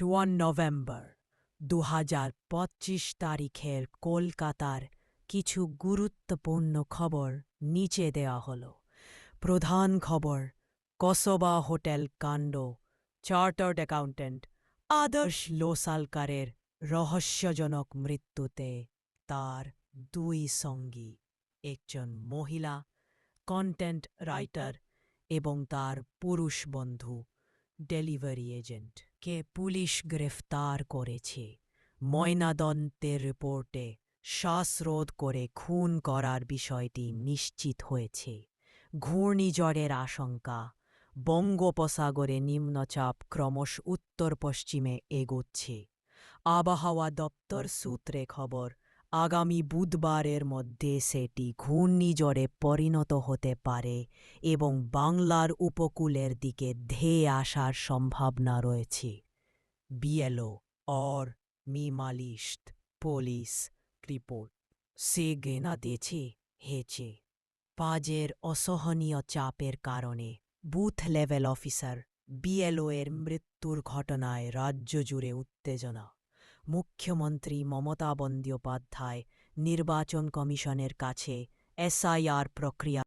November 2025 তারিখের কলকাতার কিছু গুরুত্বপূর্ণ খবর নিচে দেওয়া হল। প্রধান খবর, কসবা হোটেল কাণ্ড, চার্টার্ড অ্যাকাউন্ট্যান্ট আদর্শ লোসালকারের রহস্যজনক মৃত্যুতে তার দুই সঙ্গী, একজন মহিলা কন্টেন্ট রাইটার এবং তার পুরুষ বন্ধু ডেলিভারি এজেন্ট কে পুলিশ গ্রেফতার করেছে। ময়নাতদন্তের রিপোর্টে শ্বাসরোধ করে খুন করার বিষয়টি নিশ্চিত হয়েছে। ঘূর্ণিঝড়ের আশঙ্কা, বঙ্গোপসাগরে নিম্নচাপ ক্রমশ উত্তর পশ্চিমে এগোচ্ছে। আবহাওয়া দপ্তর সূত্রে খবর, আগামী বুধবারের মধ্যে সেটি ঘূর্ণিঝড়ে পরিণত হতে পারে এবং বাংলার উপকূলের দিকে ধেয়ে আসার সম্ভাবনা রয়েছে। বিএলও और মিমালিস্ট পুলিশ রিপোর্ট সে গেনা দিয়েছে হেছে। পাজের অসহনীয় চাপের কারণে বুথ লেভেল অফিসার বিএলও এর মৃত্যুর ঘটনায় রাজ্য জুড়ে উত্তেজনা। মুখ্যমন্ত্রী মমতা বন্দ্যোপাধ্যায় নির্বাচন কমিশনের কাছে এসআইআর প্রক্রিয়া